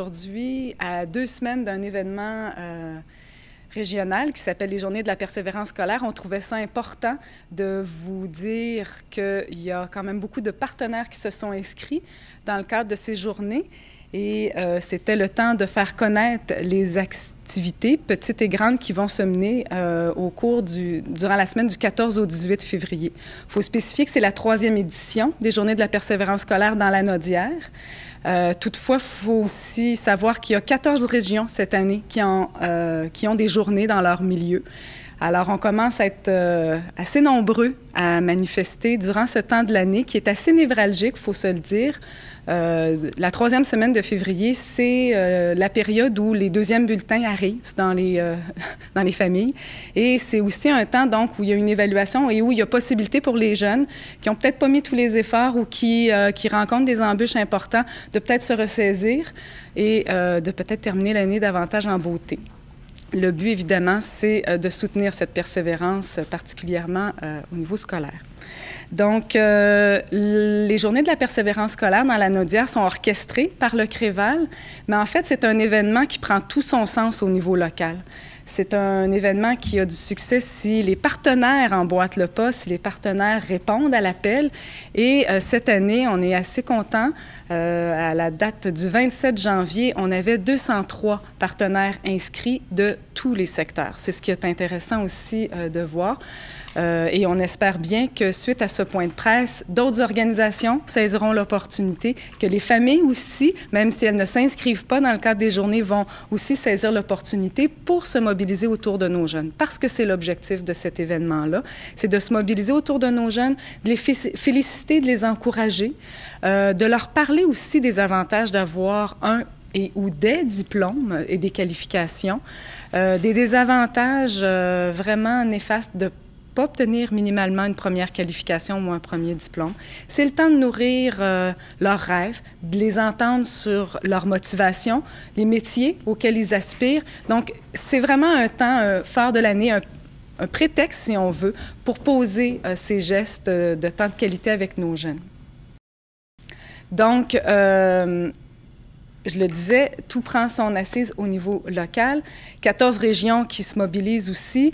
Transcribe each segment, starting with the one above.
Aujourd'hui, à 2 semaines d'un événement régional qui s'appelle les Journées de la persévérance scolaire, on trouvait ça important de vous dire qu'il y a quand même beaucoup de partenaires qui se sont inscrits dans le cadre de ces journées. Et c'était le temps de faire connaître les activités, petites et grandes, qui vont se mener durant la semaine du 14 au 18 février. Il faut spécifier que c'est la 3e édition des Journées de la persévérance scolaire dans la Naudière. Toutefois, il faut aussi savoir qu'il y a 14 régions cette année qui ont des journées dans leur milieu. Alors, on commence à être assez nombreux à manifester durant ce temps de l'année qui est assez névralgique, il faut se le dire. La 3e semaine de février, c'est la période où les 2e bulletins arrivent dans les familles. Et c'est aussi un temps, donc, où il y a une évaluation et où il y a possibilité pour les jeunes qui n'ont peut-être pas mis tous les efforts ou qui rencontrent des embûches importantes de peut-être se ressaisir et de peut-être terminer l'année davantage en beauté. Le but, évidemment, c'est de soutenir cette persévérance, particulièrement au niveau scolaire. Donc, les Journées de la persévérance scolaire dans la Naudière sont orchestrées par le Créval, mais en fait, c'est un événement qui prend tout son sens au niveau local. C'est un événement qui a du succès si les partenaires emboîtent le pas, si les partenaires répondent à l'appel. Et cette année, on est assez contents. À la date du 27 janvier, on avait 203 partenaires inscrits de tous les secteurs. C'est ce qui est intéressant aussi de voir. Et on espère bien que suite à ce point de presse, d'autres organisations saisiront l'opportunité, que les familles aussi, même si elles ne s'inscrivent pas dans le cadre des journées, vont aussi saisir l'opportunité pour se mobiliser autour de nos jeunes. Parce que c'est l'objectif de cet événement-là, c'est de se mobiliser autour de nos jeunes, de les féliciter, de les encourager, de leur parler aussi des avantages d'avoir ou des diplômes et des qualifications, des désavantages vraiment néfastes de pas obtenir minimalement une première qualification ou un premier diplôme. C'est le temps de nourrir leurs rêves, de les entendre sur leur motivation, les métiers auxquels ils aspirent. Donc, c'est vraiment un temps fort de l'année, un prétexte, si on veut, pour poser ces gestes de temps de qualité avec nos jeunes. Donc, je le disais, tout prend son assise au niveau local. 14 régions qui se mobilisent aussi,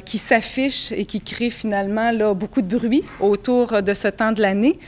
qui s'affichent et qui créent finalement là, beaucoup de bruit autour de ce temps de l'année.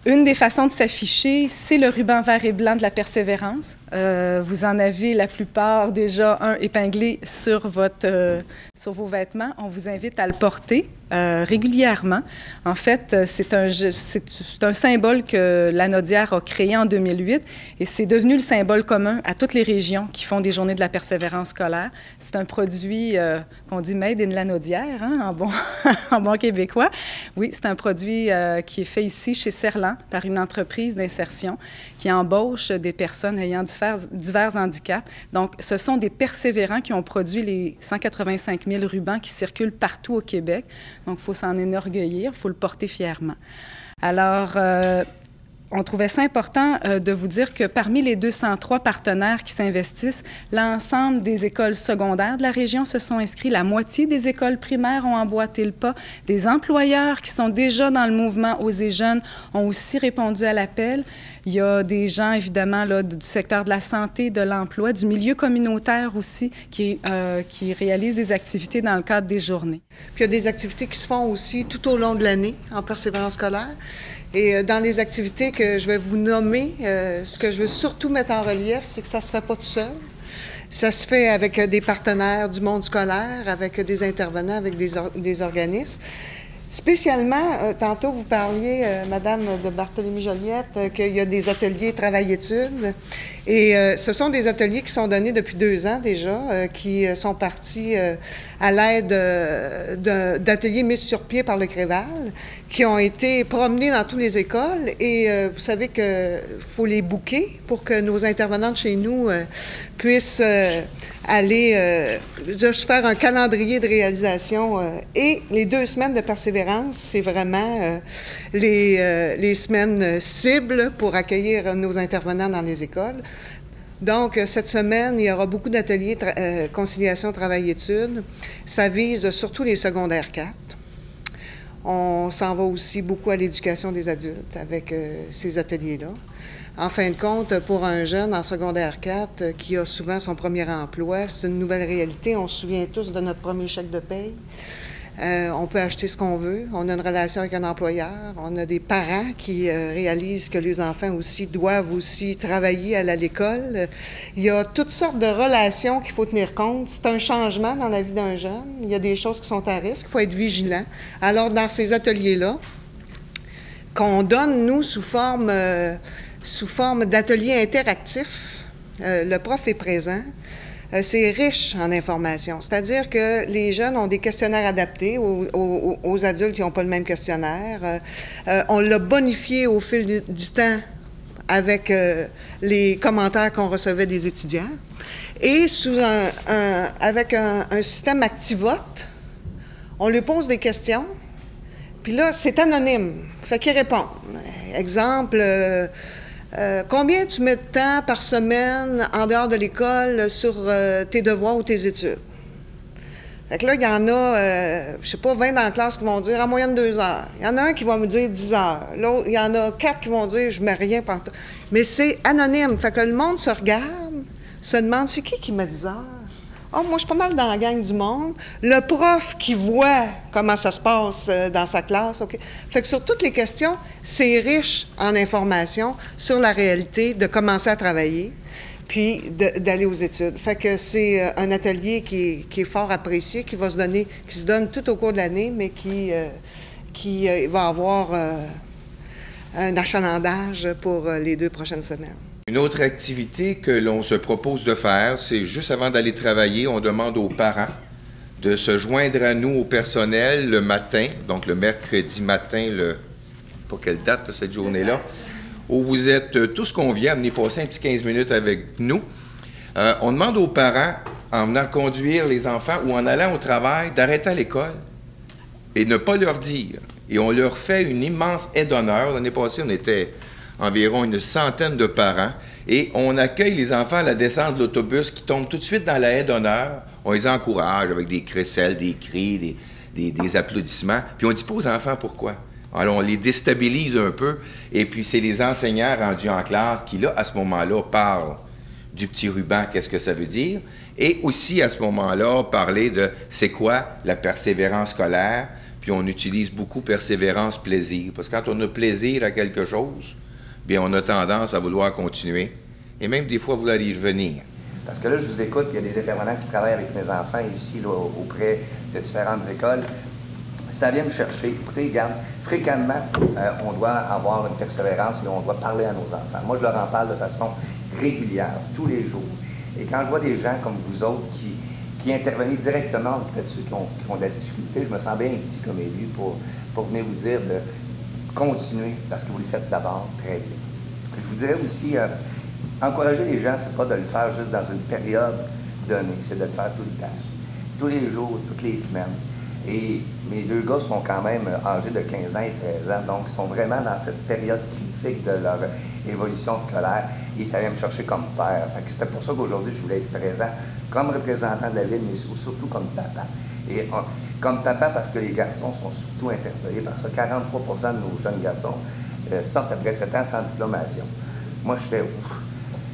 Une des façons de s'afficher, c'est le ruban vert et blanc de la persévérance. Vous en avez la plupart déjà un épinglé sur vos vêtements. On vous invite à le porter régulièrement. En fait, c'est un symbole que la Naudière a créé en 2008 et c'est devenu le symbole commun à toutes les régions qui font des journées de la persévérance scolaire. C'est un produit qu'on dit « made in la Naudière », hein, en bon québécois. Oui, c'est un produit qui est fait ici chez Cerlan par une entreprise d'insertion qui embauche des personnes ayant divers handicaps. Donc, ce sont des persévérants qui ont produit les 185 000 rubans qui circulent partout au Québec. Donc, il faut s'en enorgueillir, il faut le porter fièrement. Alors, on trouvait ça important de vous dire que parmi les 203 partenaires qui s'investissent, l'ensemble des écoles secondaires de la région se sont inscrits. La moitié des écoles primaires ont emboîté le pas. Des employeurs qui sont déjà dans le mouvement Osez Jeunes ont aussi répondu à l'appel. Il y a des gens, évidemment, là, du secteur de la santé, de l'emploi, du milieu communautaire aussi, qui réalisent des activités dans le cadre des journées. Puis il y a des activités qui se font aussi tout au long de l'année en persévérance scolaire. Et dans les activités que je vais vous nommer, ce que je veux surtout mettre en relief, c'est que ça se fait pas tout seul. Ça se fait avec des partenaires du monde scolaire, avec des intervenants, avec des organismes. Spécialement, tantôt vous parliez, Madame de Barthélemy-Joliette, qu'il y a des ateliers travail-études. Et ce sont des ateliers qui sont donnés depuis 2 ans déjà, qui sont partis à l'aide d'ateliers mis sur pied par le Créval, qui ont été promenés dans toutes les écoles. Et vous savez qu'il faut les booker pour que nos intervenants de chez nous puissent aller juste faire un calendrier de réalisation. Et les 2 semaines de persévérance, c'est vraiment les semaines cibles pour accueillir nos intervenants dans les écoles. Donc, cette semaine, il y aura beaucoup d'ateliers conciliation travail-études. Ça vise surtout les secondaires 4. On s'en va aussi beaucoup à l'éducation des adultes avec ces ateliers-là. En fin de compte, pour un jeune en secondaire 4 qui a souvent son premier emploi, c'est une nouvelle réalité. On se souvient tous de notre premier chèque de paye. On peut acheter ce qu'on veut. On a une relation avec un employeur. On a des parents qui réalisent que les enfants aussi doivent aussi travailler à l'école. Il y a toutes sortes de relations qu'il faut tenir compte. C'est un changement dans la vie d'un jeune. Il y a des choses qui sont à risque. Il faut être vigilant. Alors, dans ces ateliers-là, qu'on donne, nous, sous forme d'ateliers interactifs, le prof est présent. C'est riche en informations. C'est-à-dire que les jeunes ont des questionnaires adaptés aux adultes qui n'ont pas le même questionnaire. On l'a bonifié au fil du temps avec les commentaires qu'on recevait des étudiants. Et avec un système ActiVote, on lui pose des questions, puis là, c'est anonyme. Fait qu'il répond. Exemple... combien tu mets de temps par semaine en dehors de l'école sur tes devoirs ou tes études? Fait que là, il y en a, je sais pas, 20 dans la classe qui vont dire en moyenne 2 heures. Il y en a un qui va me dire 10 heures. L'autre, il y en a 4 qui vont dire je mets rien par temps. Mais c'est anonyme. Fait que le monde se regarde, se demande c'est qui met 10 heures? Oh, moi, je suis pas mal dans la gang du monde. Le prof qui voit comment ça se passe dans sa classe. OK. Fait que sur toutes les questions, c'est riche en informations sur la réalité de commencer à travailler puis d'aller aux études. Fait que c'est un atelier qui est fort apprécié, qui se donne tout au cours de l'année, mais qui va avoir un achalandage pour les 2 prochaines semaines. Une autre activité que l'on se propose de faire, c'est juste avant d'aller travailler, on demande aux parents de se joindre à nous, au personnel, le matin, donc le mercredi matin, pour quelle date de cette journée-là, où vous êtes tous conviés à venir passer un petit 15 minutes avec nous. On demande aux parents, en venant conduire les enfants ou en allant au travail, d'arrêter à l'école et ne pas leur dire. Et on leur fait une immense aide d'honneur. L'année passée, on était environ une centaine de parents, et on accueille les enfants à la descente de l'autobus qui tombent tout de suite dans la haie d'honneur. On les encourage avec des crécelles, des cris, des applaudissements, puis on ne dit pas aux enfants pourquoi. Alors, on les déstabilise un peu, et puis c'est les enseignants rendus en classe qui, là, à ce moment-là, parlent du petit ruban, qu'est-ce que ça veut dire, et aussi, à ce moment-là, parler de c'est quoi la persévérance scolaire, puis on utilise beaucoup persévérance-plaisir, parce que quand on a plaisir à quelque chose, bien, on a tendance à vouloir continuer et même des fois vouloir y revenir. Parce que là, je vous écoute, il y a des intervenants qui travaillent avec mes enfants ici, là, auprès de différentes écoles. Ça vient me chercher. Écoutez, regarde, fréquemment, on doit avoir une persévérance et on doit parler à nos enfants. Moi, je leur en parle de façon régulière, tous les jours. Et quand je vois des gens comme vous autres qui intervenez directement auprès de ceux qui ont de la difficulté, je me sens bien petit comme élu pour venir vous dire de continuer, parce que vous le faites d'abord très bien. Je vous dirais aussi, encourager les gens, c'est pas de le faire juste dans une période donnée, c'est de le faire tout le temps, tous les jours, toutes les semaines. Et mes 2 gars sont quand même âgés de 15 ans et 13 ans, donc ils sont vraiment dans cette période critique de leur évolution scolaire, et ça vient me chercher comme père. Fait que c'était pour ça qu'aujourd'hui, je voulais être présent comme représentant de la ville, mais surtout comme papa. Et comme papa, parce que les garçons sont surtout interpellés par ça. 43% de nos jeunes garçons sortent après 7 ans sans diplomation. Moi, je fais ouf.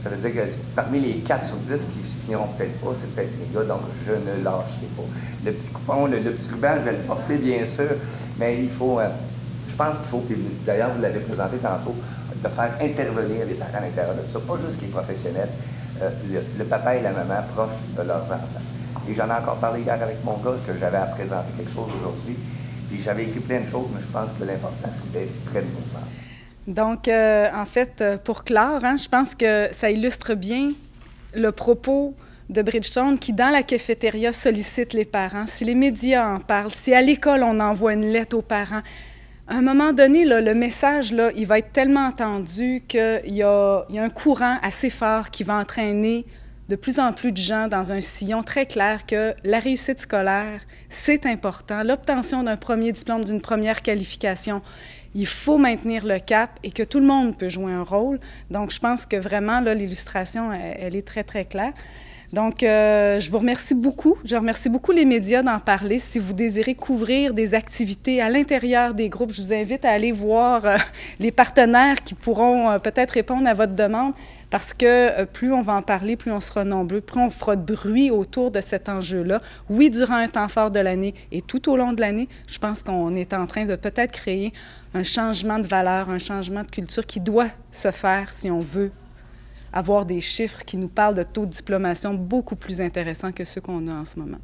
Ça veut dire que parmi les 4 sur 10 qui finiront peut-être pas, c'est peut-être les gars, donc je ne lâcherai pas. Le petit coupon, le petit ruban, je vais le porter, bien sûr, mais il faut, je pense qu'il faut, d'ailleurs, vous l'avez présenté tantôt, de faire intervenir les parents à l'intérieur de ça, pas juste les professionnels, le papa et la maman proches de leurs enfants. Et j'en ai encore parlé hier avec mon gars, que j'avais à présenter quelque chose aujourd'hui. Puis j'avais écrit plein de choses, mais je pense que l'important, c'est d'être près de nos enfants. Donc, en fait, pour clore, je pense que ça illustre bien le propos de Bridgestone qui, dans la cafétéria, sollicite les parents. Si les médias en parlent, si à l'école, on envoie une lettre aux parents, à un moment donné, là, le message, là, il va être tellement entendu qu'il y a un courant assez fort qui va entraîner de plus en plus de gens dans un sillon très clair que la réussite scolaire, c'est important. L'obtention d'un premier diplôme, d'une première qualification, il faut maintenir le cap et que tout le monde peut jouer un rôle. Donc, je pense que vraiment, là, l'illustration, elle est très, très claire. Donc, je vous remercie beaucoup. Je remercie beaucoup les médias d'en parler. Si vous désirez couvrir des activités à l'intérieur des groupes, je vous invite à aller voir les partenaires qui pourront peut-être répondre à votre demande, parce que plus on va en parler, plus on sera nombreux, plus on fera de bruit autour de cet enjeu-là. Oui, durant un temps fort de l'année et tout au long de l'année, je pense qu'on est en train de peut-être créer un changement de valeur, un changement de culture qui doit se faire si on veut avoir des chiffres qui nous parlent de taux de diplomation beaucoup plus intéressants que ceux qu'on a en ce moment.